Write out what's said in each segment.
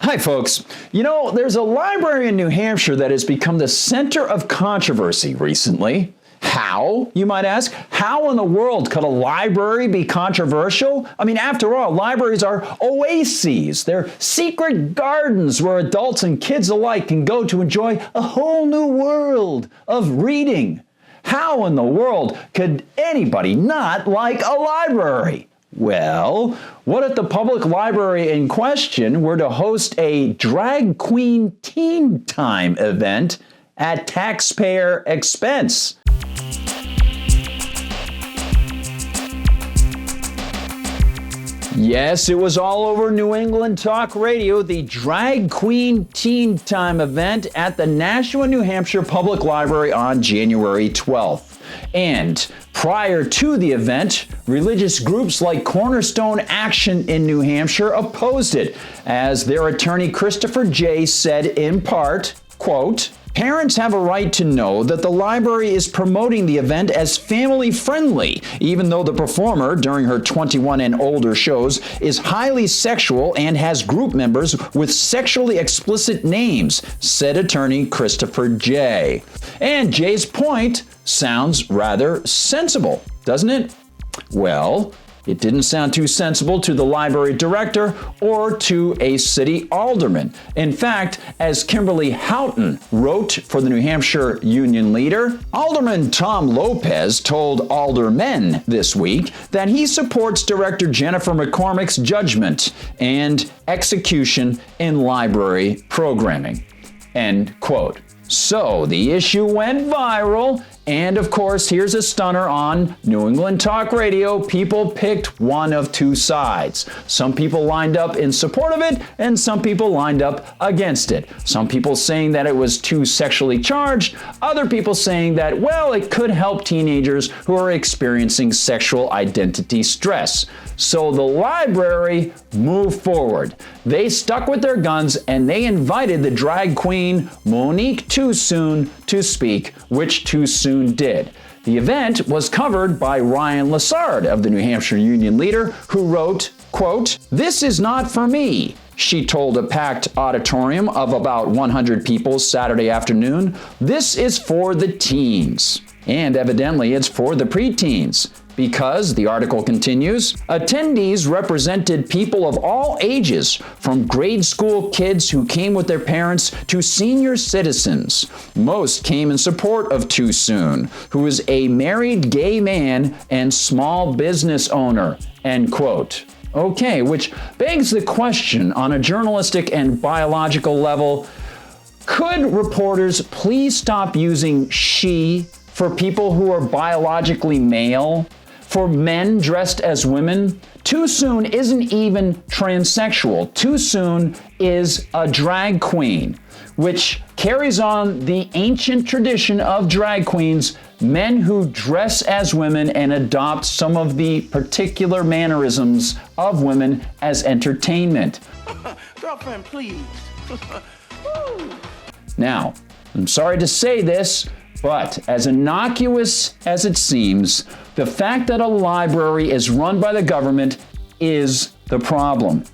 Hi, folks. You know, there's a library in New Hampshire that has become the center of controversy recently. How, you might ask? How in the world could a library be controversial? I mean, after all, libraries are oases. They're secret gardens where adults and kids alike can go to enjoy a whole new world of reading. How in the world could anybody not like a library? Well, what if the public library in question were to host a drag queen teen time event at taxpayer expense? Yes, it was all over New England Talk Radio, the Drag Queen Teen Time event at the Nashua, New Hampshire Public Library on January 12th. And prior to the event, religious groups like Cornerstone Action in New Hampshire opposed it, as their attorney Christopher J. said in part, quote, "Parents have a right to know that the library is promoting the event as family-friendly, even though the performer, during her 21 and older shows, is highly sexual and has group members with sexually explicit names," said attorney Christopher J. And J's point sounds rather sensible, doesn't it? Well, it didn't sound too sensible to the library director or to a city alderman. In fact, as Kimberly Houghton wrote for the New Hampshire Union Leader, Alderman Tom Lopez told aldermen this week that he supports Director Jennifer McCormick's judgment and execution in library programming. End quote. So the issue went viral. And of course, here's a stunner on New England Talk Radio. People picked one of two sides. Some people lined up in support of it, and some people lined up against it. Some people saying that it was too sexually charged, other people saying that, well, it could help teenagers who are experiencing sexual identity stress. So the library moved forward. They stuck with their guns and they invited the drag queen Monique Too Soon to speak, which Too Soon did. The event was covered by Ryan Lassard of the New Hampshire Union Leader, who wrote, quote, "This is not for me," she told a packed auditorium of about 100 people Saturday afternoon. "This is for the teens." And evidently it's for the preteens. Because, the article continues, attendees represented people of all ages, from grade school kids who came with their parents to senior citizens. Most came in support of Too Soon, who is a married gay man and small business owner, end quote. Okay, which begs the question on a journalistic and biological level, could reporters please stop using she for people who are biologically male? For men dressed as women? Too Soon isn't even transsexual. Too Soon is a drag queen, which carries on the ancient tradition of drag queens, men who dress as women and adopt some of the particular mannerisms of women as entertainment. Girlfriend, please. Now, I'm sorry to say this, but as innocuous as it seems, the fact that a library is run by the government is the problem.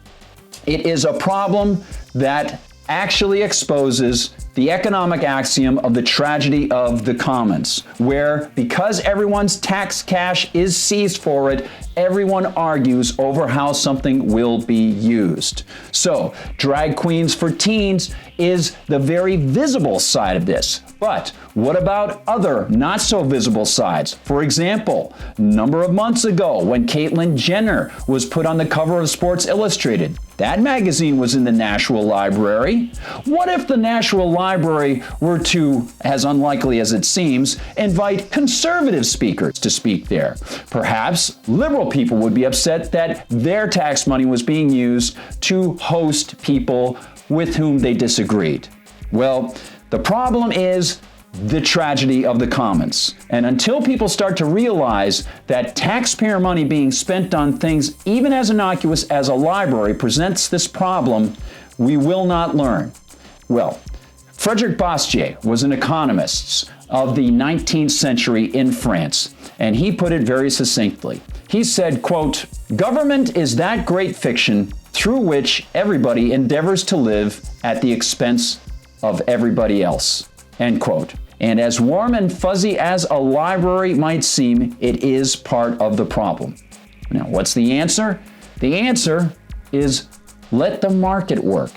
It is a problem that actually exposes the economic axiom of the tragedy of the commons, where because everyone's tax cash is seized for it, everyone argues over how something will be used. So, drag queens for teens is the very visible side of this. But what about other not so visible sides? For example, a number of months ago when Caitlyn Jenner was put on the cover of Sports Illustrated, that magazine was in the Nashua Library. What if the Nashua Library were to, as unlikely as it seems, invite conservative speakers to speak there? Perhaps liberal people would be upset that their tax money was being used to host people with whom they disagreed. Well, the problem is the tragedy of the commons. And until people start to realize that taxpayer money being spent on things even as innocuous as a library presents this problem, we will not learn. Well, Frederick Bastiat was an economist of the 19th century in France, and he put it very succinctly. He said, quote, "Government is that great fiction through which everybody endeavors to live at the expense of everybody else. End quote. And as warm and fuzzy as a library might seem, it is part of the problem. Now, what's the answer? The answer is let the market work.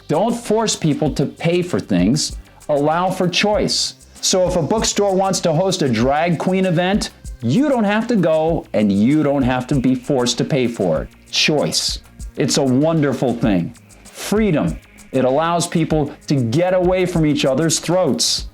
Don't force people to pay for things. Allow for choice. So if a bookstore wants to host a drag queen event, you don't have to go and you don't have to be forced to pay for it. Choice. It's a wonderful thing. Freedom. It allows people to get away from each other's throats.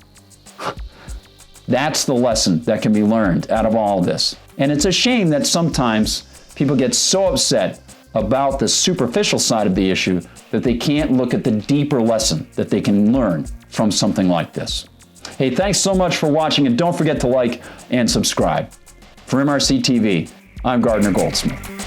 That's the lesson that can be learned out of all of this. And it's a shame that sometimes people get so upset about the superficial side of the issue that they can't look at the deeper lesson that they can learn from something like this. Hey, thanks so much for watching, and don't forget to like and subscribe. For MRCTV, I'm Gardner Goldsmith.